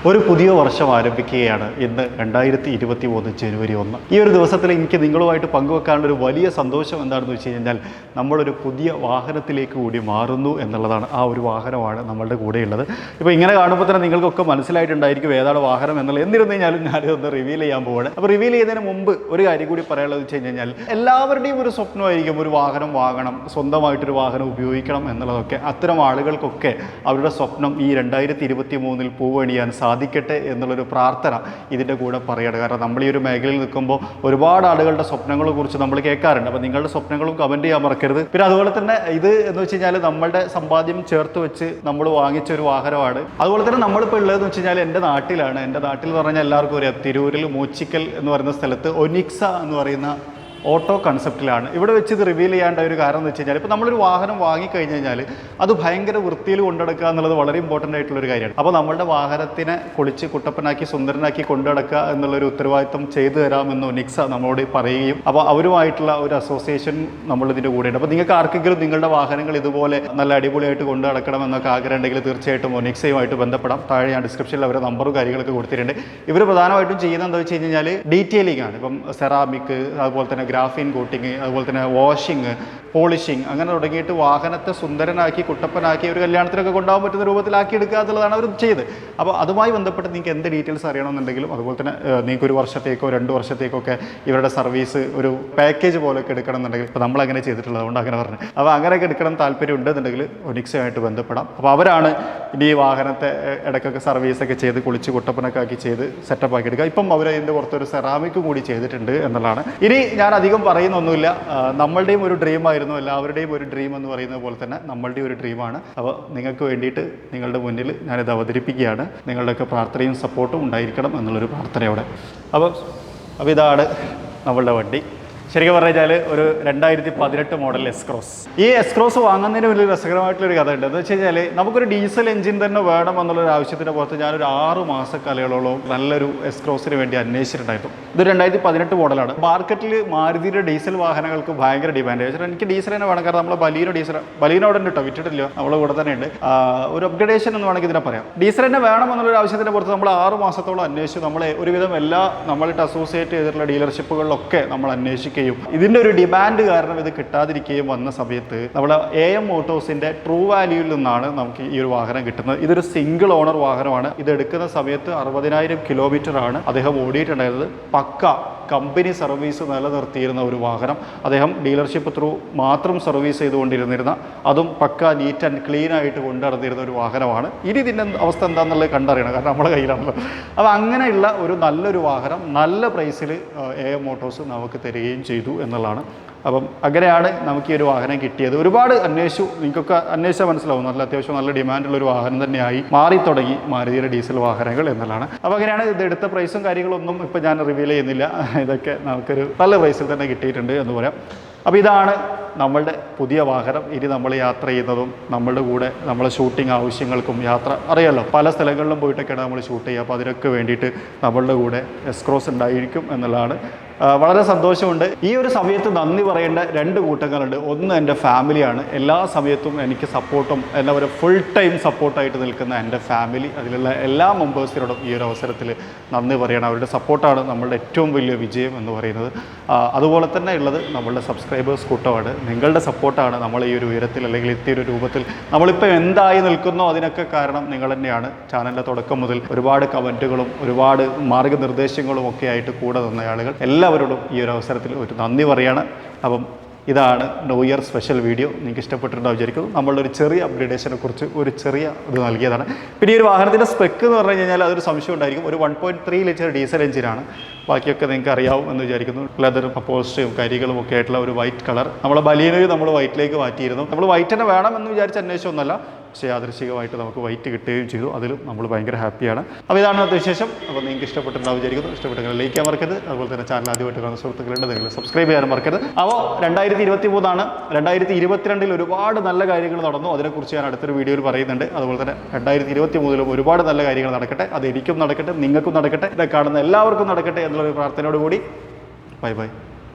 ഒരു പുതിയ വർഷം ആരംഭിക്കുകയാണ് ഇന്ന് 2023 ജനുവരി 1. ഈ ഒരു ദിവസത്തിൽ എനിക്ക് നിങ്ങളുമായിട്ട് പങ്കുവെക്കാനുള്ള ഒരു വലിയ സന്തോഷം എന്താണെന്ന് വെച്ച് കഴിഞ്ഞാൽ നമ്മളൊരു പുതിയ വാഹനത്തിലേക്ക് കൂടി മാറുന്നു എന്നുള്ളതാണ്. ആ ഒരു വാഹനമാണ് നമ്മളുടെ കൂടെയുള്ളത്. ഇപ്പോൾ ഇങ്ങനെ കാണുമ്പോൾ തന്നെ നിങ്ങൾക്കൊക്കെ മനസ്സിലായിട്ടുണ്ടായിരിക്കും ഏതാണ് വാഹനം എന്നുള്ളത്. എന്നിരുന്നു കഴിഞ്ഞാലും ഞാനിതൊന്ന് റിവീൽ ചെയ്യാൻ പോവാണ്. അപ്പോൾ റിവീൽ ചെയ്യുന്നതിന് മുമ്പ് ഒരു കാര്യം കൂടി പറയാനുള്ളത് വെച്ച് കഴിഞ്ഞാൽ എല്ലാവരുടെയും ഒരു സ്വപ്നമായിരിക്കും ഒരു വാഹനം വാങ്ങണം, സ്വന്തമായിട്ടൊരു വാഹനം ഉപയോഗിക്കണം എന്നുള്ളതൊക്കെ. അത്തരം ആളുകൾക്കൊക്കെ അവരുടെ സ്വപ്നം ഈ 2023 പൂവണിയാൻ സാധിക്കട്ടെ എന്നുള്ളൊരു പ്രാർത്ഥന ഇതിൻ്റെ കൂടെ പറയുകയാണ്. കാരണം നമ്മൾ ഈ ഒരു മേഖലയിൽ നിൽക്കുമ്പോൾ ഒരുപാട് ആളുകളുടെ സ്വപ്നങ്ങളെ കുറിച്ച് നമ്മൾ കേൾക്കാറുണ്ട്. അപ്പോൾ നിങ്ങളുടെ സ്വപ്നങ്ങളും കമൻറ്റ് ചെയ്യാൻ മറക്കരുത്. പിന്നെ അതുപോലെ തന്നെ ഇത് എന്ന് വെച്ച് കഴിഞ്ഞാൽ നമ്മളുടെ സമ്പാദ്യം ചേർത്ത് വെച്ച് നമ്മൾ വാങ്ങിച്ച ഒരു വാഹനമാണ്. അതുപോലെ തന്നെ നമ്മളിപ്പോൾ ഉള്ളതെന്ന് വെച്ച് കഴിഞ്ഞാൽ എൻ്റെ നാട്ടിലാണ്. എൻ്റെ നാട്ടിൽ എന്ന് പറഞ്ഞാൽ എല്ലാവർക്കും അറിയാം, തിരൂരിൽ മൂച്ചിക്കൽ എന്ന് പറയുന്ന സ്ഥലത്ത് ഒനിക്സ എന്ന് പറയുന്ന ഓട്ടോ കൺസെപ്റ്റിലാണ്. ഇവിടെ വെച്ച് ഇത് റിവീൽ ചെയ്യേണ്ട ഒരു കാരണം എന്ന് വെച്ച് കഴിഞ്ഞാൽ ഇപ്പോൾ നമ്മളൊരു വാഹനം വാങ്ങിക്കഴിഞ്ഞ് കഴിഞ്ഞാൽ അത് ഭയങ്കര വൃത്തിയിൽ കൊണ്ടുനടക്കുക എന്നുള്ളത് വളരെ ഇമ്പോർട്ടൻ്റ് ആയിട്ടുള്ളൊരു കാര്യമാണ്. അപ്പോൾ നമ്മളുടെ വാഹനത്തിനെ കുളിച്ച് കുട്ടപ്പനാക്കി സുന്ദരനാക്കി കൊണ്ടുനടക്കുക എന്നുള്ളൊരു ഉത്തരവാദിത്വം ചെയ്തു തരാമെന്ന് ഒനിക്സ നമ്മളോട് പറയുകയും അപ്പോൾ അവരുമായിട്ടുള്ള ഒരു അസോസിയേഷൻ നമ്മളിതിൻ്റെ കൂടെയുണ്ട്. അപ്പോൾ നിങ്ങൾക്ക് ആർക്കെങ്കിലും നിങ്ങളുടെ വാഹനങ്ങൾ ഇതുപോലെ നല്ല അടിപൊളിയായിട്ട് കൊണ്ടു നടക്കണം എന്നൊക്കെ ആഗ്രഹം ഉണ്ടെങ്കിൽ തീർച്ചയായിട്ടും ഒനിക്സയുമായിട്ട് ബന്ധപ്പെടാം. താഴെ ഞാൻ ഡിസ്ക്രിപ്ഷനിൽ അവരുടെ നമ്പറും കാര്യങ്ങളൊക്കെ കൊടുത്തിട്ടുണ്ട്. ഇവർ പ്രധാനമായിട്ടും ചെയ്യുന്നത് എന്താ വെച്ച് കഴിഞ്ഞാൽ ഡീറ്റെയിലിംഗ് ആണ്. ഇപ്പം സെറാമിക്, അതുപോലെ തന്നെ ഗ്രാഫീൻ കോട്ടിങ്, അതുപോലെ തന്നെ വാഷിങ്, പോളിഷിങ്, അങ്ങനെ തുടങ്ങിയിട്ട് വാഹനത്തെ സുന്ദരനാക്കി കുട്ടപ്പനാക്കി ഒരു കല്യാണത്തിനൊക്കെ കൊണ്ടുപോകാൻ പറ്റുന്ന രൂപത്തിലാക്കി എടുക്കുക എന്നുള്ളതാണ് അവർ ചെയ്ത്. അപ്പോൾ അതുമായി ബന്ധപ്പെട്ട് നിങ്ങൾക്ക് എന്ത് ഡീറ്റെയിൽസ് അറിയണമെന്നുണ്ടെങ്കിലും അതുപോലെ തന്നെ നിങ്ങൾക്ക് ഒരു വർഷത്തേക്കോ 2 വർഷത്തേക്കൊക്കെ ഇവരുടെ സർവീസ് ഒരു പാക്കേജ് പോലെയൊക്കെ എടുക്കണം എന്നുണ്ടെങ്കിൽ ഇപ്പോൾ നമ്മളങ്ങനെ ചെയ്തിട്ടുള്ളത് അതുകൊണ്ട് അങ്ങനെ പറഞ്ഞു. അപ്പോൾ അങ്ങനെയൊക്കെ എടുക്കണം താല്പര്യം ഉണ്ടെന്നുണ്ടെങ്കിൽ ഒനിക്സയുമായിട്ട് ബന്ധപ്പെടാം. അപ്പോൾ അവരാണ് ഇനി ഈ വാഹനത്തെ ഇടയ്ക്കൊക്കെ സർവീസൊക്കെ ചെയ്ത് കുളിച്ച് കുട്ടപ്പനൊക്കെ ആക്കി ചെയ്ത് സെറ്റപ്പ് ആക്കി എടുക്കുക. ഇപ്പം അവർ അതിൻ്റെ പുറത്തൊരു സെറാമിക് കൂടി ചെയ്തിട്ടുണ്ട് എന്നുള്ളതാണ്. ഇനി ഞാൻ അധികം പറയുന്നൊന്നുമില്ല. നമ്മളുടെയും ഒരു ഡ്രീമായിരുന്നു, എല്ലാവരുടെയും ഒരു ഡ്രീം എന്ന് പറയുന്നത് പോലെ തന്നെ നമ്മളുടെയും ഒരു ഡ്രീമാണ്. അപ്പോൾ നിങ്ങൾക്ക് വേണ്ടിയിട്ട് നിങ്ങളുടെ മുന്നിൽ ഞാനിത് അവതരിപ്പിക്കുകയാണ്. നിങ്ങളുടെയൊക്കെ പ്രാർത്ഥനയും സപ്പോർട്ടും ഉണ്ടായിരിക്കണം എന്നുള്ളൊരു പ്രാർത്ഥനയോടെ. അപ്പോൾ ഇതാണ് നമ്മളുടെ വണ്ടി. ശരിക്കും പറഞ്ഞു കഴിഞ്ഞാൽ ഒരു 2018 മോഡൽ എസ്ക്രോസ്. ഈ എസ്ക്രോസ് വാങ്ങുന്നതിന് വലിയ രസകരമായിട്ടുള്ളൊരു കഥ ഉണ്ട്. എന്ന് വെച്ച് കഴിഞ്ഞാൽ നമുക്കൊരു ഡീസൽ എഞ്ചിൻ തന്നെ വേണം എന്നുള്ളൊരു ആവശ്യത്തിൻ്റെ പുറത്ത് ഞാനൊരു 6 മാസക്കാലയോളം നല്ലൊരു എസ്ക്രോസിന് വേണ്ടി അന്വേഷിച്ചിട്ടുണ്ടായിരുന്നു. ഇത് 2018 മോഡലാണ്. മാർക്കറ്റിൽ മാരുതിയുടെ ഡീസൽ വാഹനങ്ങൾക്ക് ഭയങ്കര ഡിമാൻഡ്. എനിക്ക് ഡീസൽ തന്നെ വേണം. കാരണം നമ്മൾ ബലീനോ അവിടെ ഉണ്ട് കേട്ടോ, വിറ്റിട്ടില്ല, നമ്മളെ കൂടെ തന്നെ ഉണ്ട്. ഒരു അപ്ഗ്രഡേഷൻ എന്ന് വേണമെങ്കിൽ ഇതിനെ പറയാം. ഡീസൽ തന്നെ വേണം എന്നുള്ളൊരു ആവശ്യത്തിൻ്റെ പുറത്ത് നമ്മൾ 6 മാസത്തോളം അന്വേഷിച്ചു. നമ്മളെ ഒരുവിധം എല്ലാ നമ്മളിട്ട് അസോസിയേറ്റ് ചെയ്തിട്ടുള്ള ഡീലർഷിപ്പുകളിലൊക്കെ നമ്മൾ അന്വേഷിക്കുകയും ഇതിൻ്റെ ഒരു ഡിമാൻഡ് കാരണം ഇത് കിട്ടാതിരിക്കുകയും വന്ന സമയത്ത് നമ്മുടെ AM മോട്ടോഴ്സിൻ്റെ ട്രൂ വാല്യൂവിൽ നിന്നാണ് നമുക്ക് ഈ ഒരു വാഹനം കിട്ടുന്നത്. ഇതൊരു സിംഗിൾ ഓണർ വാഹനമാണ്. ഇത് എടുക്കുന്ന സമയത്ത് 60,000 കിലോമീറ്റർ ആണ് അദ്ദേഹം ഓടിയിട്ടുണ്ടായിരുന്നത്. പക്ക കമ്പനി സർവീസ് നിലനിർത്തിയിരുന്ന ഒരു വാഹനം. അദ്ദേഹം ഡീലർഷിപ്പ് ത്രൂ മാത്രം സർവീസ് ചെയ്തുകൊണ്ടിരുന്നിരുന്ന, അതും പക്ക നീറ്റ് ആൻഡ് ക്ലീൻ ആയിട്ട് കൊണ്ടുനടന്നിരുന്ന ഒരു വാഹനമാണ്. ഇനി ഇതിൻ്റെ അവസ്ഥ എന്താണെന്നുള്ളത് കണ്ടറിയണം, കാരണം നമ്മുടെ കയ്യിലാണല്ലോ. അപ്പോൾ അങ്ങനെയുള്ള ഒരു നല്ലൊരു വാഹനം നല്ല പ്രൈസിൽ AM മോട്ടോഴ്സ് നമുക്ക് തരികയും ചെയ്തു എന്നുള്ളതാണ്. അപ്പം അങ്ങനെയാണ് നമുക്ക് ഈ ഒരു വാഹനം കിട്ടിയത്. ഒരുപാട് അന്വേഷിച്ചു, നിങ്ങൾക്കൊക്കെ അന്വേഷിച്ചാൽ മനസ്സിലാവും. അത്യാവശ്യം നല്ല ഡിമാൻഡുള്ളൊരു വാഹനം തന്നെയായി മാറി തുടങ്ങി മാരുതിയുടെ ഡീസൽ വാഹനങ്ങൾ എന്നുള്ളതാണ്. അപ്പോൾ അങ്ങനെയാണ് ഇത് എടുത്ത പ്രൈസും കാര്യങ്ങളൊന്നും ഇപ്പോൾ ഞാൻ റിവീൽ ചെയ്യുന്നില്ല. ഇതൊക്കെ നമുക്കൊരു നല്ല പ്രൈസിൽ തന്നെ കിട്ടിയിട്ടുണ്ട് എന്ന് പറയാം. അപ്പോൾ ഇതാണ് നമ്മളുടെ പുതിയ വാഹനം. ഇനി നമ്മൾ യാത്ര ചെയ്യുന്നതും നമ്മളുടെ കൂടെ നമ്മളെ ഷൂട്ടിംഗ് ആവശ്യങ്ങൾക്കും യാത്ര അറിയാമല്ലോ, പല സ്ഥലങ്ങളിലും പോയിട്ടൊക്കെയാണ് നമ്മൾ ഷൂട്ട് ചെയ്യുക. അപ്പോൾ അതിനൊക്കെ വേണ്ടിയിട്ട് നമ്മളുടെ കൂടെ എസ്ക്രോസ് ഉണ്ടായിരിക്കും എന്നുള്ളതാണ്. വളരെ സന്തോഷമുണ്ട്. ഈ ഒരു സമയത്ത് നന്ദി പറയേണ്ട 2 കൂട്ടങ്ങളുണ്ട്. ഒന്ന് എൻ്റെ ഫാമിലിയാണ്. എല്ലാ സമയത്തും എനിക്ക് സപ്പോർട്ടും എന്താ പറയുക ഫുൾ ടൈം സപ്പോർട്ടായിട്ട് നിൽക്കുന്ന എൻ്റെ ഫാമിലി. അതിലുള്ള എല്ലാ മെമ്പേഴ്സിനോടും ഈ ഒരു അവസരത്തിൽ നന്ദി പറയണം. അവരുടെ സപ്പോർട്ടാണ് നമ്മളുടെ ഏറ്റവും വലിയ വിജയം എന്ന് പറയുന്നത്. അതുപോലെ തന്നെ ഉള്ളത് നമ്മളുടെ സബ്സ്ക്രൈബേഴ്സ് കൂട്ടമാണ്. നിങ്ങളുടെ സപ്പോർട്ടാണ് നമ്മൾ ഈ ഒരു ഉയരത്തിൽ അല്ലെങ്കിൽ എത്തിയൊരു രൂപത്തിൽ നമ്മളിപ്പോൾ എന്തായി നിൽക്കുന്നോ അതിനൊക്കെ കാരണം നിങ്ങൾ തന്നെയാണ്. ചാനലിൻ്റെ തുടക്കം മുതൽ ഒരുപാട് കമൻറ്റുകളും ഒരുപാട് മാർഗ്ഗനിർദ്ദേശങ്ങളും ഒക്കെ ആയിട്ട് കൂടെ നിന്ന ആളുകൾ എല്ലാവരോടും ഈ ഒരു അവസരത്തിൽ ഒരു നന്ദി പറയാണ്. അപ്പം ഇതാണ് ന്യൂ ഇയർ സ്പെഷ്യൽ വീഡിയോ. നിങ്ങൾക്ക് ഇഷ്ടപ്പെട്ടിട്ടുണ്ടാവും വിചാരിക്കുന്നു. നമ്മളുടെ ഒരു ചെറിയ അപ്ഗ്രേഡേഷനെ കുറിച്ച് ഒരു ചെറിയ ഇത് നൽകിയതാണ്. പിന്നെ ഈ ഒരു വാഹനത്തിൻ്റെ സ്പെക്ക് എന്ന് പറഞ്ഞു കഴിഞ്ഞാൽ അതൊരു സംശയം ഉണ്ടായിരിക്കും. ഒരു 1.3 ലിറ്റർ ഡീസൽ എഞ്ചിനാണ്. ബാക്കിയൊക്കെ നിങ്ങൾക്ക് അറിയാവും എന്ന് വിചാരിക്കുന്നു. ലെതറും അപ്പോൾസ്റ്ററും കരികളും ഒക്കെ ആയിട്ടുള്ള ഒരു വൈറ്റ് കളർ. നമ്മളെ ബലീനയിൽ നമ്മൾ വൈറ്റിലേക്ക് മാറ്റിയിരുന്നു. നമ്മൾ വൈറ്റ് തന്നെ വേണമെന്ന് വിചാരിച്ച അന്വേഷമൊന്നുമല്ല, പക്ഷേ യാദൃശ്ചികമായിട്ട് നമുക്ക് വൈറ്റ് കിട്ടുകയും ചെയ്തു. അതിലും നമ്മൾ ഭയങ്കര ഹാപ്പിയാണ്. അപ്പോൾ ഇതാണ് അത് വിശേഷം. അപ്പോൾ നിങ്ങൾക്ക് ഇഷ്ടപ്പെട്ടിട്ടുണ്ടാവും വിചാരിക്കുന്നു. ഇഷ്ടപ്പെട്ടെങ്കിൽ ലൈക്ക് ചെയ്യാൻ മറക്കരുത്. അതുപോലെ തന്നെ ചാനൽ ആദ്യമായിട്ട് കാണുന്ന സുഹൃത്തുക്കളുണ്ട്, നിങ്ങൾ സബ്സ്ക്രൈബ് ചെയ്യാൻ മറക്കരുത്. അപ്പോൾ 2023 2022 ഒരുപാട് നല്ല കാര്യങ്ങൾ നടന്നു. അതിനെക്കുറിച്ച് ഞാൻ അടുത്തൊരു വീഡിയോയിൽ പറയുന്നുണ്ട്. അതുപോലെ തന്നെ 2023 ഒരുപാട് നല്ല കാര്യങ്ങൾ നടക്കട്ടെ. അത് എനിക്കും നടക്കട്ടെ, നിങ്ങൾക്കും നടക്കട്ടെ, ഇതൊക്കെ കാണുന്ന എല്ലാവർക്കും നടക്കട്ടെ എന്നുള്ളൊരു പ്രാർത്ഥനയോട് കൂടി ബൈ ബൈ.